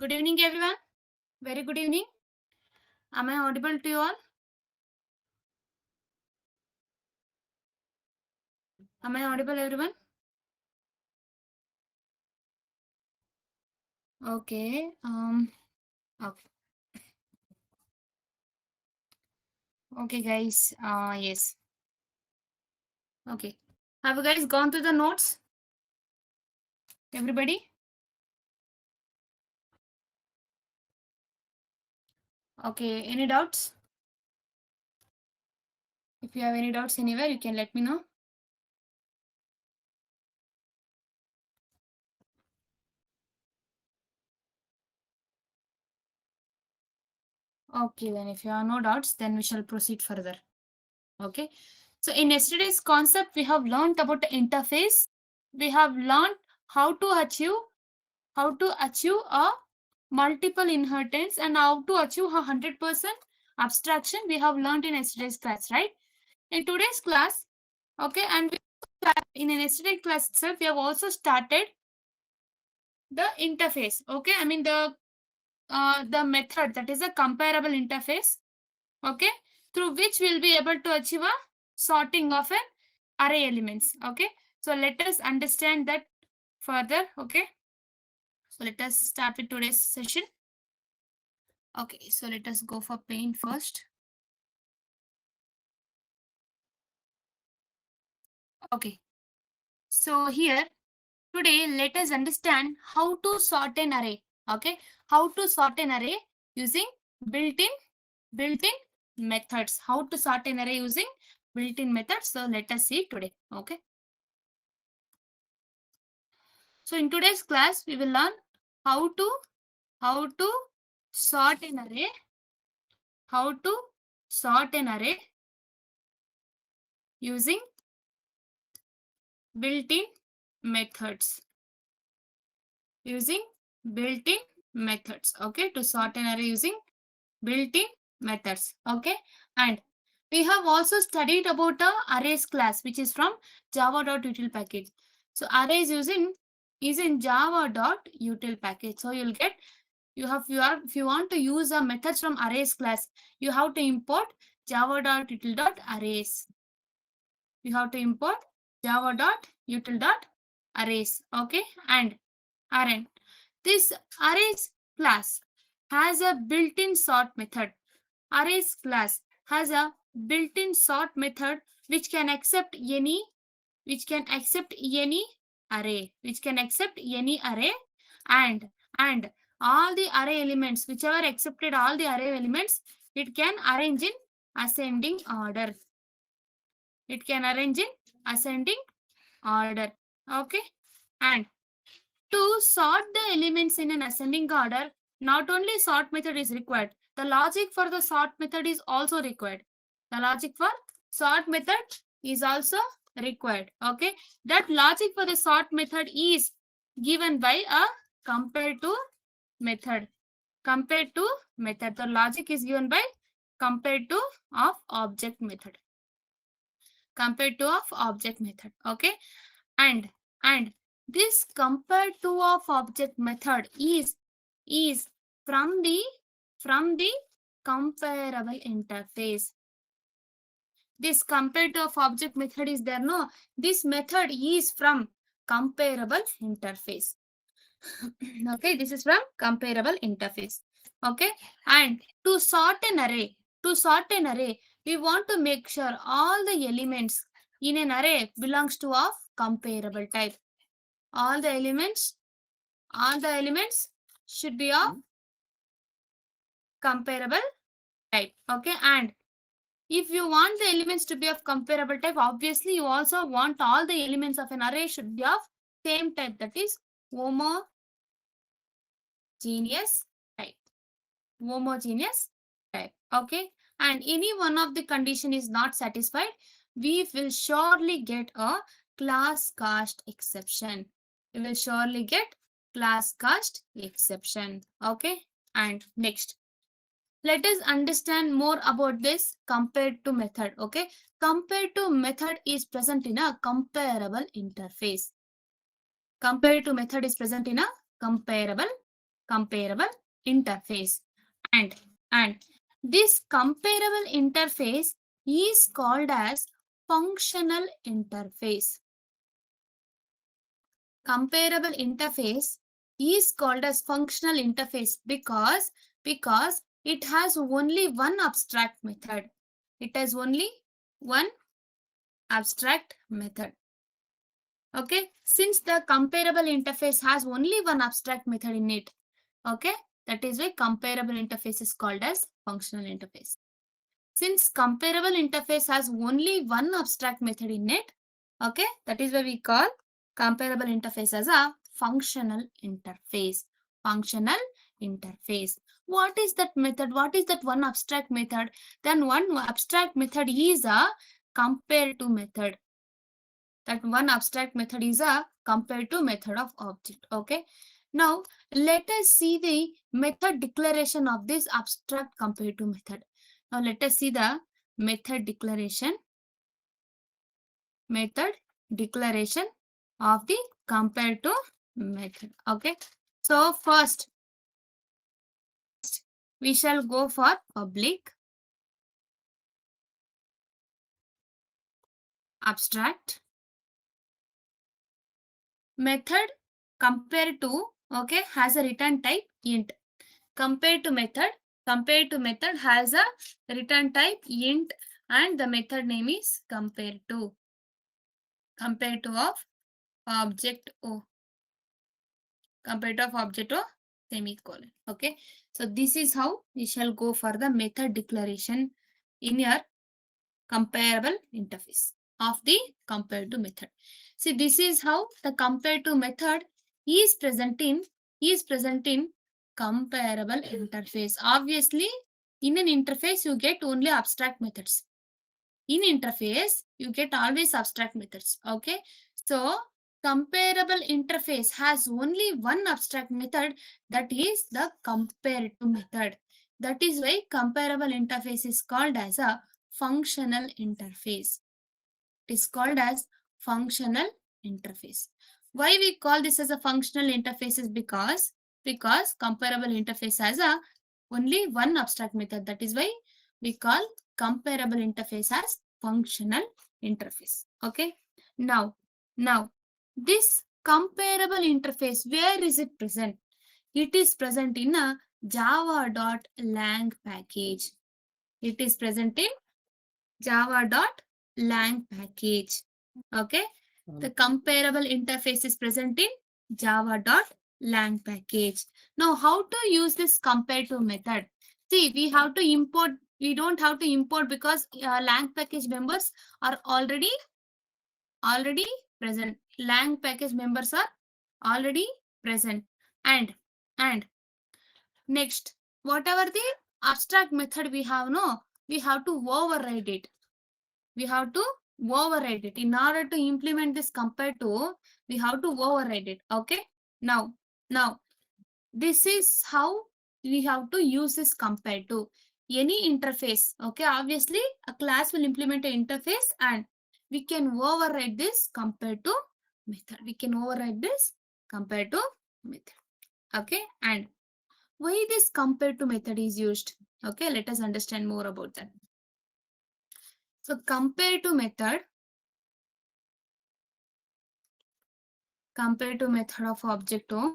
Good evening, everyone. Very good evening. Am I audible to you all? Am I audible, everyone? Okay. Okay. Okay, guys. Yes. Okay. Have you guys gone through the notes? Everybody? Okay. Any doubts? If you have any doubts anywhere, you can let me know. Okay, then if you have no doubts, then we shall proceed further. Okay. So in yesterday's concept, we have learned about the interface. We have learned how to achieve a multiple inheritance and how to achieve a 100% abstraction. We have learned in yesterday's class, right? In today's class, okay, and in yesterday's class itself, we have also started the interface. Okay, I mean the method, that is a comparable interface. Okay, through which we'll be able to achieve a sorting of an array elements. Okay, so let us understand that further. Okay, so let us start with today's session. Okay, so let us go for paint first. Okay, so here today let us understand how to sort an array. Okay, how to sort an array using built-in methods. How to sort an array using built-in methods. So let us see today. Okay. So in today's class we will learn how to sort an array. How to sort an array using built-in methods. Using built-in methods. Okay, to sort an array using built-in methods. Okay, and we have also studied about a arrays class, which is from java.util package. So arrays is in java.util package. So you'll get if you want to use a methods from arrays class, you have to import java.util.arrays. You have to import java.util.arrays. Okay, and array. This arrays class has a built-in sort method. Arrays class has a built-in sort method which can accept any array, and all the array elements, whichever accepted all the array elements, it can arrange in ascending order. It can arrange in ascending order. Okay, and to sort the elements in an ascending order, not only sort method is required, the logic for the sort method is also required. The logic for sort method is also required. Okay, that logic for the sort method is given by a compared to method. Compared to method, the logic is given by compared to of object method. Compared to of object method. Okay, and this compared to of object method is from the comparable interface. This compared to of object method is there. No, this method is from comparable interface. Okay, this is from comparable interface. Okay, and to sort an array, we want to make sure all the elements in an array belongs to of comparable type. All the elements should be of comparable type. Okay, and if you want the elements to be of comparable type, obviously you also want all the elements of an array should be of same type, that is homogeneous type. Homogeneous type. Okay, and any one of the condition is not satisfied, we will surely get a class cast exception. We will surely get class cast exception. Okay, and next, let us understand more about this compared to method. Okay, compared to method is present in a comparable interface. Compared to method is present in a comparable comparable interface. And this comparable interface is called as functional interface. Comparable interface is called as functional interface because it has only one abstract method. It has only one abstract method. Okay, since the comparable interface has only one abstract method in it, okay, that is why comparable interface is called as functional interface. Since comparable interface has only one abstract method in it, okay, that is why we call comparable interface as a functional interface. Functional interface. What is that method? What is that one abstract method? Then one abstract method is a compare to method. That one abstract method is a compare to method of object. Okay. Now let us see the method declaration of this abstract compare to method. Now let us see the method declaration of the compare to method. Okay. So first we shall go for public abstract method compare to, okay, has a return type int. Compare to method has a return type int and the method name is compare to of object o. Compare to of object o semicolon. Okay. So this is how we shall go for the method declaration in your comparable interface of the compare to method. See, this is how the compare to method is present in comparable interface. Obviously, in an interface, you get only abstract methods. In interface, you get always abstract methods. Okay. So, comparable interface has only one abstract method, that is the compare to method. That is why comparable interface is called as a functional interface. It is called as functional interface. Why we call this as a functional interface is because comparable interface has a only one abstract method. That is why we call comparable interface as functional interface. Okay. Now this comparable interface, where is it present? It is present in a java.lang package. It is present in java.lang package. Okay. The comparable interface is present in java.lang package. Now, how to use this compare to method? See, we have to import. We don't have to import because lang package members are already present. Lang package members are already present. And next, whatever the abstract method we have, we have to override it. We have to override it. In order to implement this compare to, we have to override it. Okay. Now, this is how we have to use this compare to any interface. Okay. Obviously, a class will implement an interface and we can override this compare to method. We can override this compare to method. Okay. And why this compare to method is used? Okay. Let us understand more about that. So compare to method of object o.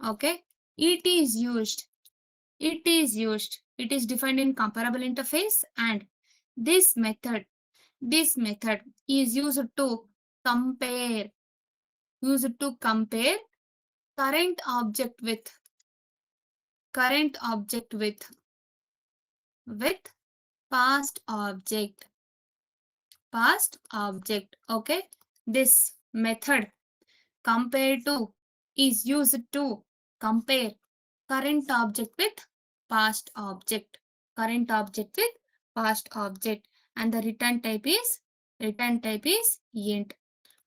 Okay. It is defined in comparable interface, and this method is used to compare current object with past object. Okay. This method compare to is used to compare current object with past object. And the return type is int.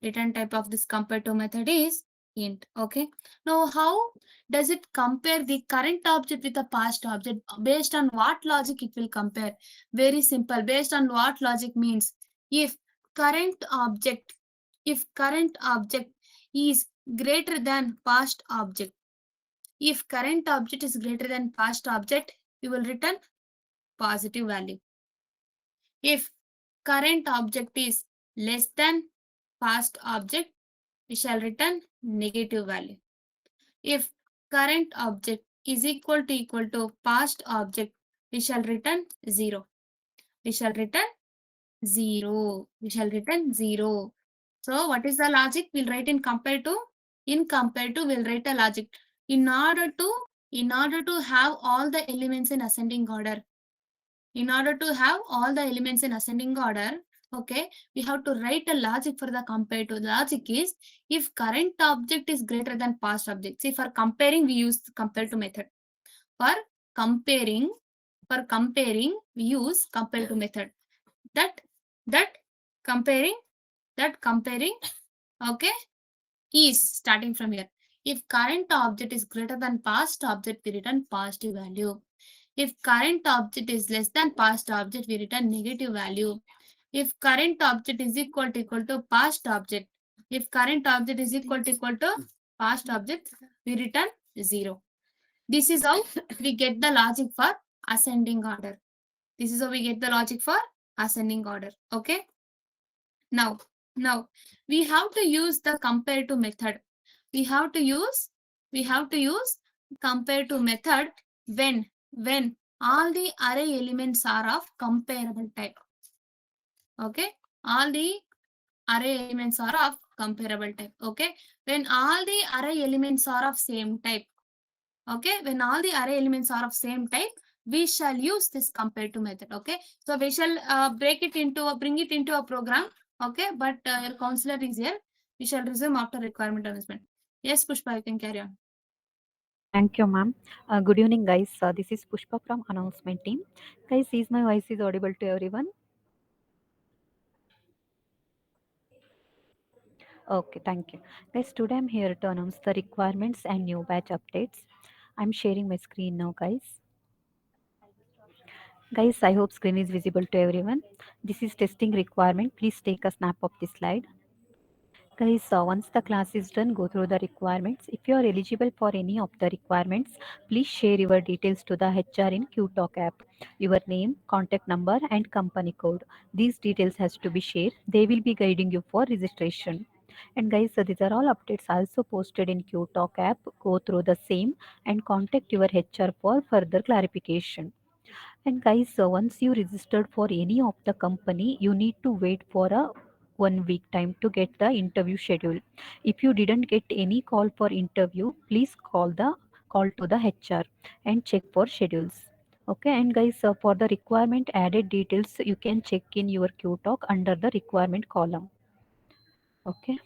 Return type of this compare to method is int. Okay. Now, how does it compare the current object with the past object? Based on what logic it will compare? Very simple. Based on what logic means? If current object is greater than past object, If current object is greater than past object, you will return positive value. If current object is less than past object, we shall return negative value. If current object is equal to past object, we shall return 0. We shall return 0. We shall return 0. So what is the logic? We'll write in compare to. In compare to, we'll write a logic. In order to have all the elements in ascending order, in order to have all the elements in ascending order, okay, we have to write a logic for the compare to. The logic is if current object is greater than past object. See, for comparing, we use compare to method. For comparing, we use compare to method. That comparing, okay, is starting from here. If current object is greater than past object, we return positive value. If current object is less than past object, we return negative value. If current object is equal to past object, if current object is equal to past object, we return 0. This is how we get the logic for ascending order. This is how we get the logic for ascending order. Okay. Now we have to use the compare to method. We have to use compare to method when all the array elements are of comparable type. Okay, all the array elements are of comparable type. Okay, when all the array elements are of same type. Okay, when all the array elements are of same type, we shall use this compare to method. Okay, so we shall bring it into a program. Okay, but your counselor is here. We shall resume after requirement announcement. Yes, Pushpa, you can carry on. Thank you, ma'am. Good evening, guys. This is Pushpa from announcement team. Guys, is my voice is audible to everyone? Okay, thank you. Guys, today I'm here to announce the requirements and new batch updates. I'm sharing my screen now, guys. Guys, I hope screen is visible to everyone. This is testing requirement. Please take a snap of this slide. Guys, once the class is done, go through the requirements. If you are eligible for any of the requirements, please share your details to the HR in QTalk app. Your name, contact number, and company code. These details has to be shared. They will be guiding you for registration. And guys, these are all updates also posted in QTalk app. Go through the same and contact your HR for further clarification. And guys, once you registered for any of the company, you need to wait for a 1 week time to get the interview schedule. If you didn't get any call for interview, please call to the HR and check for schedules. Okay, and guys, for the requirement added details, you can check in your QTalk under the requirement column. Okay,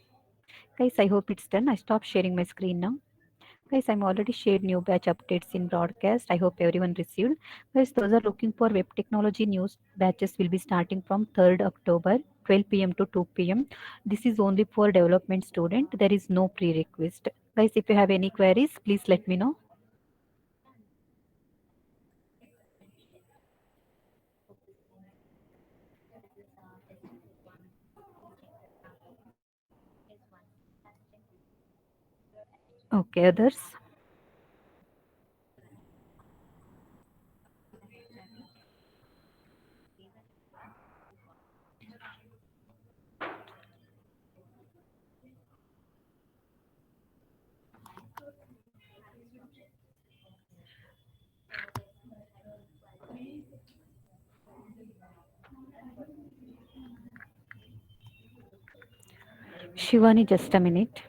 guys, I hope it's done. I stop sharing my screen now. Guys, I'm already shared new batch updates in broadcast. I hope everyone received. Guys, those are looking for web technology news batches will be starting from 3rd October, 12 p.m. to 2 p.m. This is only for development student. There is no prerequisite. Guys, if you have any queries, please let me know. Okay, others. Shivani, just a minute.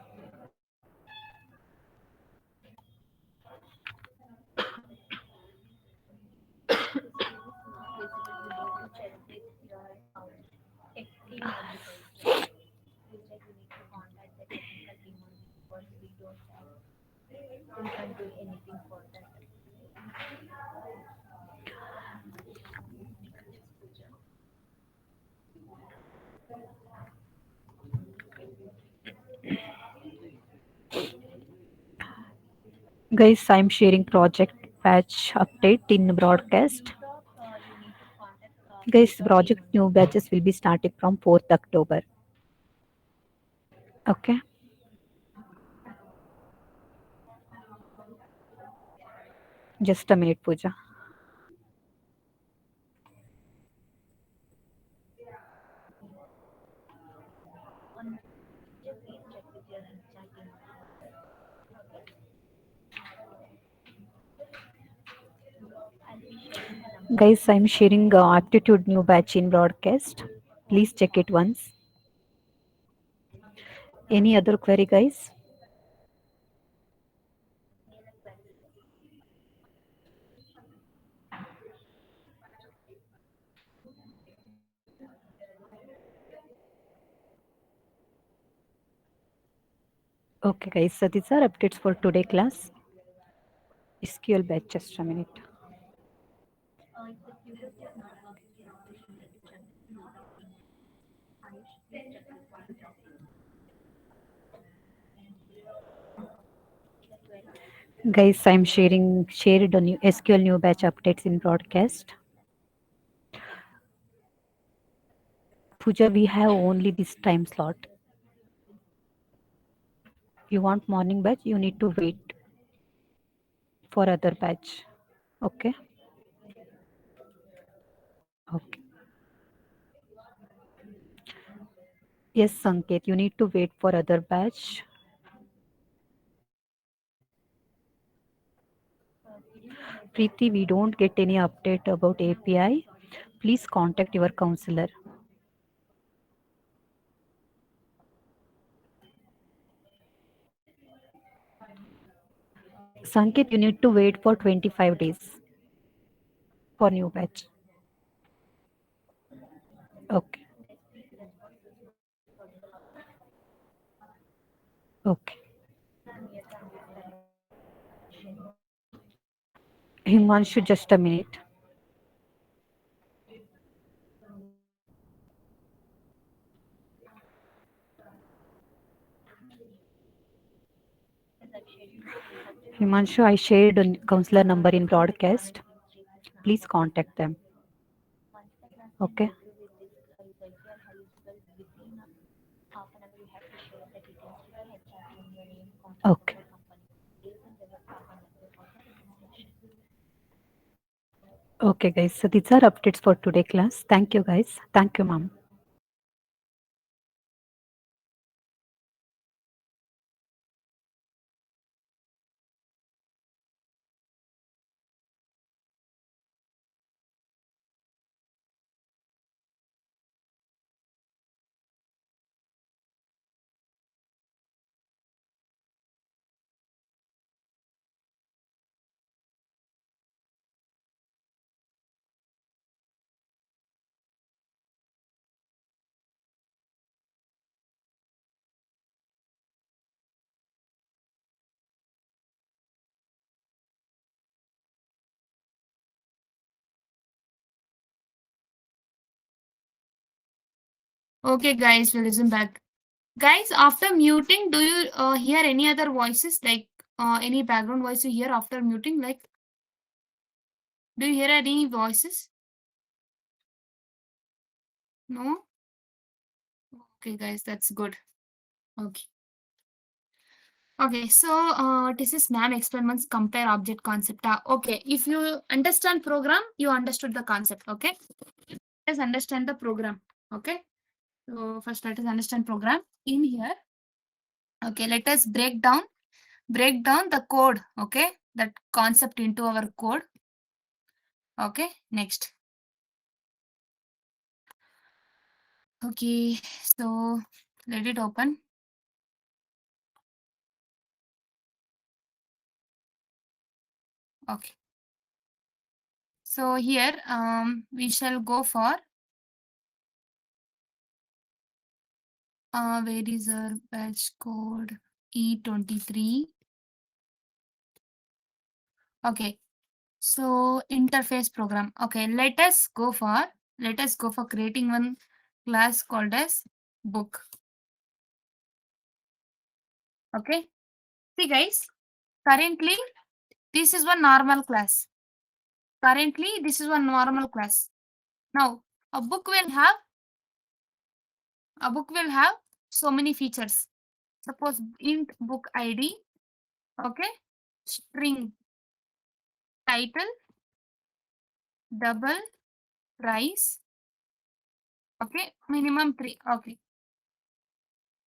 Guys, I'm sharing project batch update in broadcast. Guys, project new batches will be starting from 4th October. Okay. Just a minute, Pooja. Guys, I'm sharing aptitude new batch in broadcast. Please check it once. Any other query, guys? Okay, guys. So these are updates for today class. SQL batch. Just a minute. Guys, I'm shared a new SQL new batch updates in broadcast. Pooja, we have only this time slot. You want morning batch, you need to wait for other batch. Okay. Okay. Yes, Sanket, you need to wait for other batch. Preeti, we don't get any update about API. Please contact your counselor. Sanket, you need to wait for 25 days for new batch. Okay. Okay. Himanshu, just a minute. Himanshu, I shared a counselor number in broadcast. Please contact them. Okay. Okay. Okay, guys. So these are updates for today class. Thank you, guys. Thank you, ma'am. Okay, guys, we'll listen back. Guys, after muting, do you hear any other voices, like any background voice you hear after muting? Like, do you hear any voices? No? Okay, guys, that's good. Okay. Okay, so this is ma'am experiments compare object concept. Okay, if you understand program, you understood the concept. Okay, let's understand the program. Okay, so first let us understand program in here. Okay, let us break down the code. Okay, that concept into our code. Okay, next. Okay, so let it open. Okay, so here we shall go for where is our batch code E23. Okay, so interface program. Okay, let us go for creating one class called as book. Okay, see guys, currently this is one normal class. Currently this is one normal class. Now a book will have so many features. Suppose int book id. Okay, string title, double, price. Okay, minimum 3. Okay.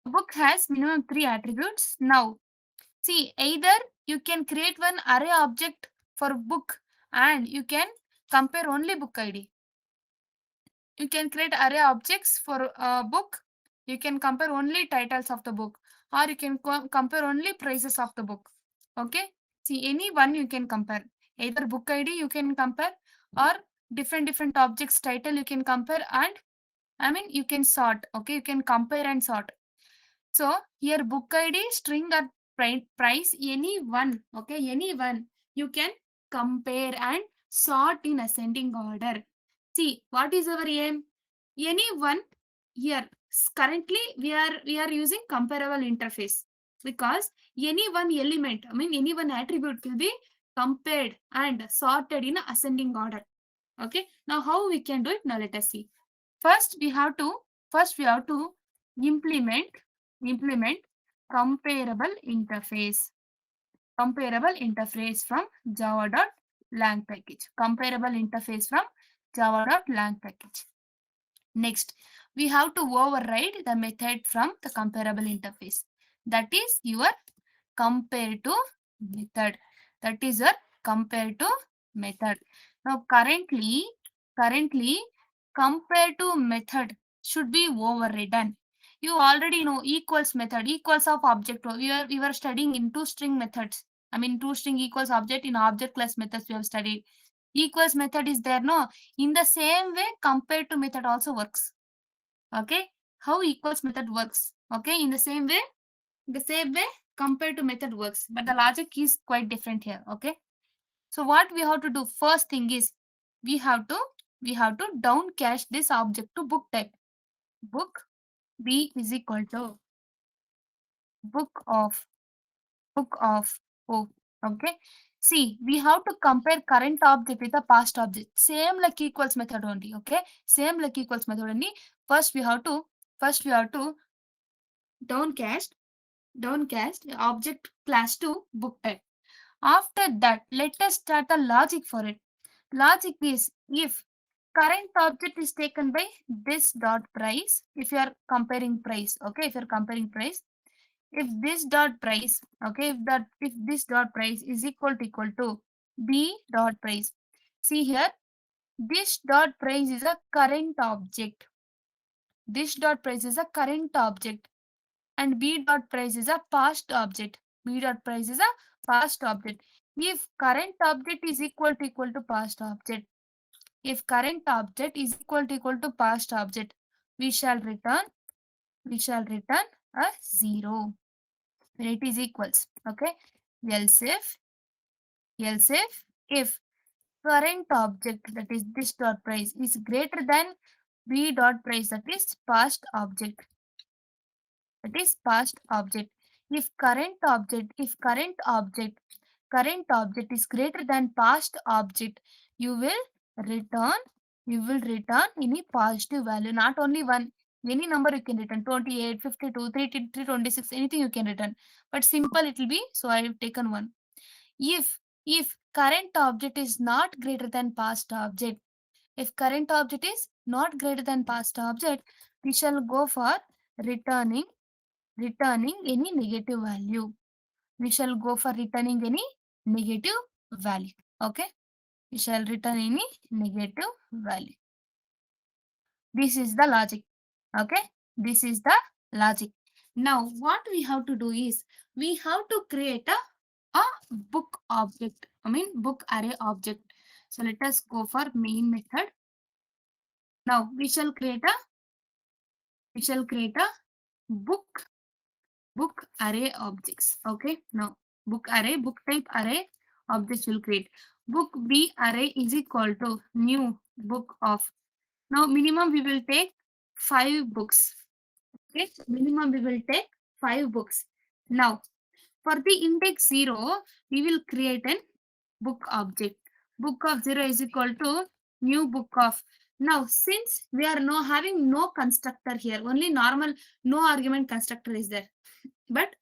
Book has minimum 3 attributes. Now, see, either you can create one array object for book and you can compare only book ID. You can create array objects for a book. You can compare only titles of the book, or you can compare only prices of the book. Okay. See, any one you can compare. Either book ID you can compare, or different objects title you can compare, and you can sort. Okay, you can compare and sort. So here book ID, string or price, any one. Okay, any one you can compare and sort in ascending order. See, what is our aim? Any one here. Currently, we are using comparable interface because any one element, any one attribute will be compared and sorted in ascending order. Okay. Now, how we can do it? Now, let us see. First, we have to implement comparable interface. Comparable interface from java.lang package. Comparable interface from java.lang package. Next, we have to override the method from the comparable interface. That is your compare to method. That is your compare to method. Now, currently, compare to method should be overridden. You already know equals method, equals of object. We were studying in two string methods. Two string equals object in object class methods we have studied. Equals method is there, no? In the same way, compare to method also works. Okay, how equals method works? Okay, in the same way, compare to method works, but the logic is quite different here. Okay, so what we have to do first thing is we have to down cache this object to book type. Book B is equal to book of O. Okay, see, we have to compare current object with the past object, same like equals method only. Okay, same like equals method only. First we have to downcast object class to book type. After that, let us start the logic for it. Logic is if current object is taken by this dot price, if you are comparing price, okay, if you are comparing price, if this dot price, okay, if this dot price is equal to b dot price. See here, this dot price is a current object. This dot price is a current object, and b dot price is a past object. B dot price is a past object. If current object is equal to past object, if current object is equal to past object, we shall return a 0 when it is equals. Okay, else if current object, that is this dot price, is greater than b dot price, that is past object. That is past object. If current object is greater than past object, you will return any positive value, not only one. Any number you can return, 28, 52, 326, anything you can return. But simple it will be, so I have taken one. If current object is not greater than past object, if current object is not greater than past object, we shall go for returning any negative value. We shall go for returning any negative value. Okay, we shall return any negative value. This is the logic. Okay, this is the logic. Now what we have to do is we have to create a book object, book array object. So let us go for main method. Now we shall create a book array objects. Okay, now book type array objects will create. Book B array is equal to new book of. Now minimum we will take 5 books. Okay, minimum we will take 5 books. Now for the index 0, we will create an book object. Book of 0 is equal to new book of. Now since we are having no constructor here, only normal no argument constructor is there, but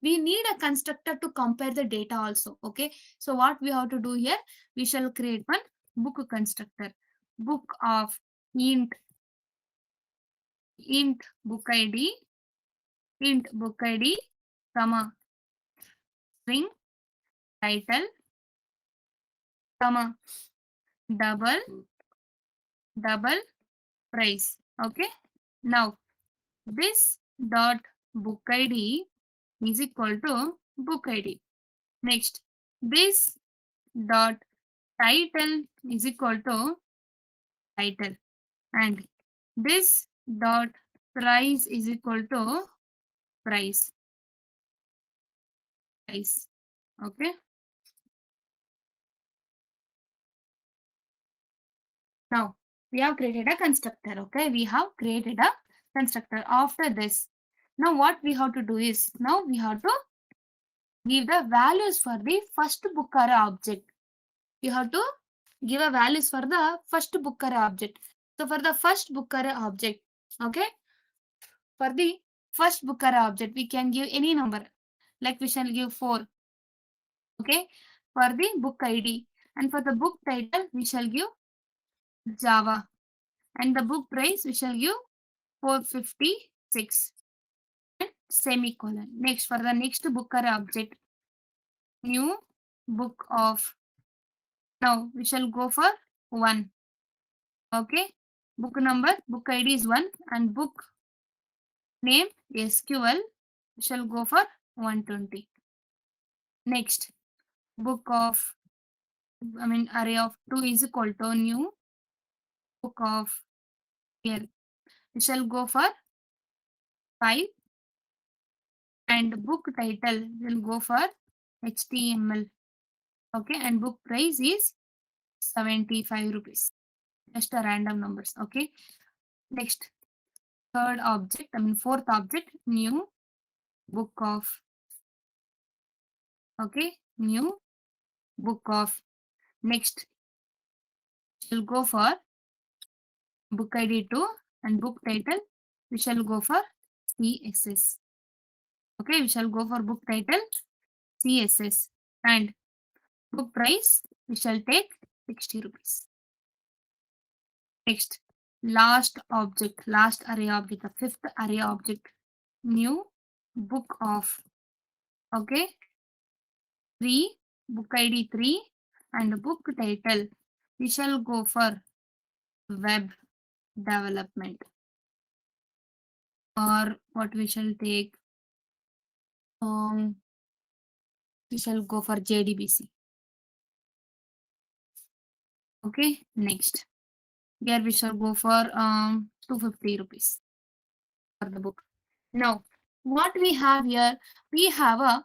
we need a constructor to compare the data also. Okay, so what we have to do here, we shall create one book constructor, book of int book id, comma string title, comma double price. Okay, now this dot book id is equal to book id. Next, this dot title is equal to title, and this dot price is equal to price. Okay, now we have created a constructor. Okay, we have created a constructor. After this, now what we have to do is, now we have to give the values for the first book array object. You have to give a values for the first book array object. So for the first book array object, okay, for the first book array object, we can give any number. Like we shall give 4. Okay, for the book ID, and for the book title, we shall give Java, and the book price we shall give 456 and semicolon. Next, for the next book array object, new book of, now we shall go for 1. Okay, book number, book ID is 1, and book name SQL we shall go for 120. Next, book of, array of 2 is equal to new book of here. We shall go for 5, and book title will go for HTML. Okay, and book price is 75 rupees. Just a random numbers. Okay, next, third object, fourth object, new book of. Okay, new book of. Next, we'll go for book ID 2, and book title we shall go for CSS. Okay, we shall go for book title CSS, and book price we shall take 60 rupees. Next, last object, last array object, the fifth array object, new book of. Okay, 3, book ID 3, and book title we shall go for web development, or what we shall take, we shall go for JDBC. Okay, next, here we shall go for 250 rupees for the book. Now, what we have here, we have a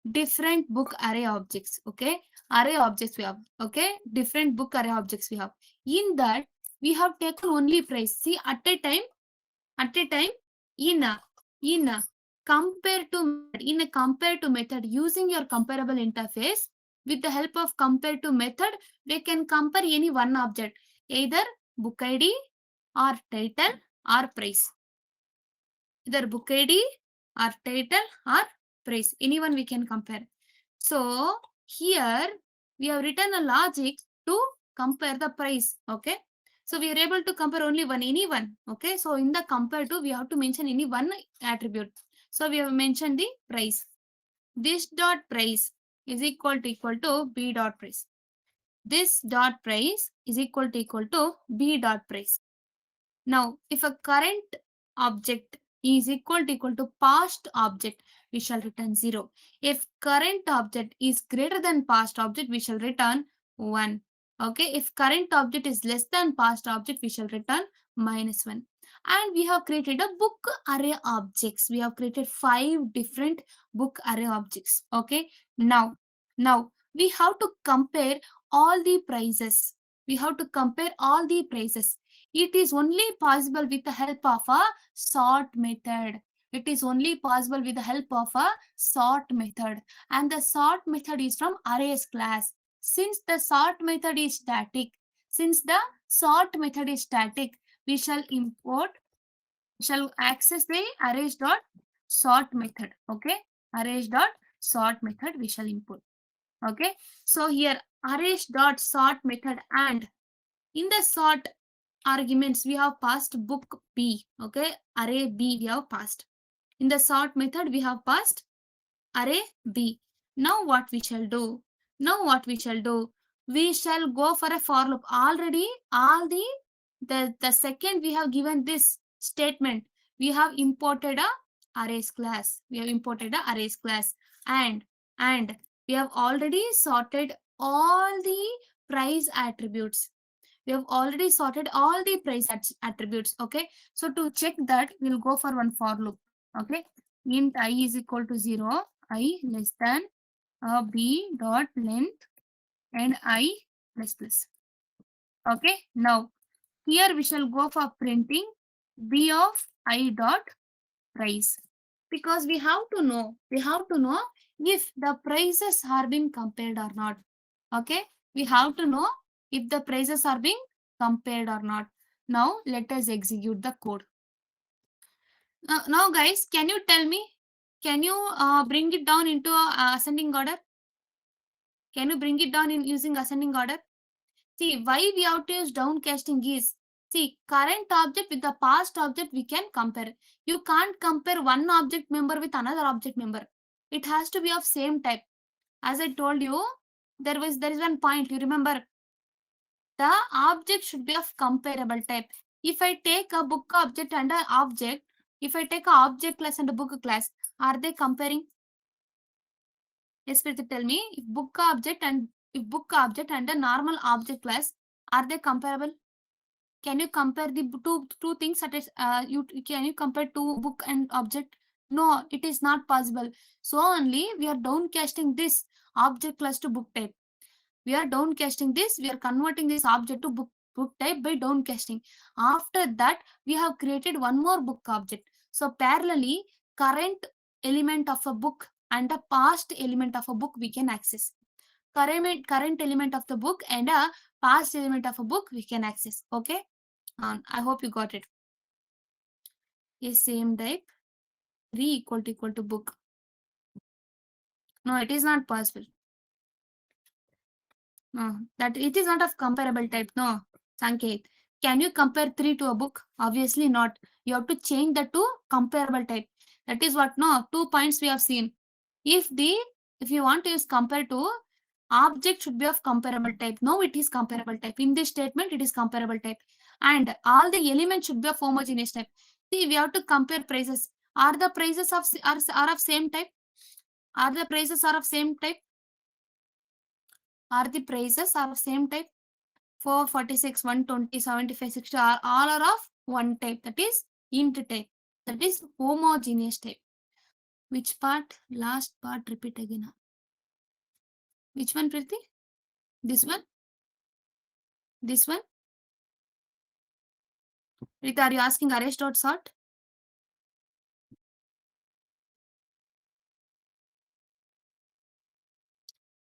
different book array objects. Okay, array objects we have. Okay, different book array objects we have. In that, we have taken only price. See, at a time, in a compare to method, using your comparable interface, with the help of compare to method, we can compare any one object, either book ID or title or price. Either book ID or title or price. Anyone we can compare. So here we have written a logic to compare the price. Okay. So we are able to compare only any one. Okay. So in the compare to, we have to mention any one attribute. So we have mentioned the price. This dot price is equal to b dot price. This dot price is equal to b dot price. Now, if a current object is equal to past object, we shall return 0. If current object is greater than past object, we shall return 1. Okay, if current object is less than past object, we shall return -1. And we have created a book array objects. We have created 5 different book array objects. Okay, now we have to compare all the prices. We have to compare all the prices. It is only possible with the help of a sort method. It is only possible with the help of a sort method. And the sort method is from arrays class. Since the sort method is static, we shall access the arrays dot sort method. Okay. arrays dot sort method we shall input. Okay, so here arrays dot sort method, and in the sort arguments we have passed book B. Okay, array B we have passed. In the sort method we have passed array B. Now what we shall do? Now what we shall do? We shall go for a for loop. Already all the second we have given this statement, we have imported a arrays class. We have imported a arrays class, and we have already sorted all the price attributes. We have already sorted all the price attributes. Okay, so to check that, we'll go for one for loop. Okay, int I is equal to 0, I less than b dot length and I plus plus. Okay, now here we shall go for printing b of I dot price, because we have to know if the prices are being compared or not. Okay, we have to know if the prices are being compared or not. Now let us execute the code. Now guys, can you tell me, can you bring it down into ascending order? Can you bring it down in using ascending order? See, why we have to use downcasting is, see, current object with the past object we can compare. You can't compare one object member with another object member. It has to be of same type. As I told you, there is one point, you remember, the object should be of comparable type. If I take a book object and an object, if I take a object class and a book class, are they comparing? Yes, Priti, tell me, if book object and a normal object class, are they comparable? Can you compare the two things that is can you compare two book and object? No, it is not possible. So only we are downcasting this object class to book type. We are downcasting this, we are converting this object to book type by downcasting. After that, we have created one more book object. So parallelly, current element of a book and a past element of a book we can access. Current element of the book and a past element of a book we can access. Okay, I hope you got it. Yes, same type, 3 equal to book. No, it is not possible. No, that it is not of comparable type. No, Sanket. Can you compare 3 to a book? Obviously not. You have to change that to comparable type. That is what, no, 2 points we have seen. If you want to use compare to, object should be of comparable type. No, it is comparable type. In this statement, it is comparable type. And all the elements should be of homogeneous type. See, we have to compare prices. Are the prices are of same type? Are the prices are of same type? Are the prices are of same type? 446, 120, 75, 60 are all are of one type. That is int type. That is homogeneous type. Which part? Last part, repeat again. Which one, Priti? This one? This one? Priti, are you asking arrays dot sort?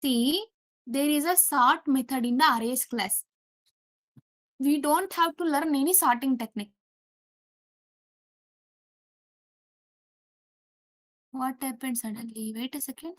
See, there is a sort method in the arrays class. We don't have to learn any sorting technique. What happened suddenly? Wait a second.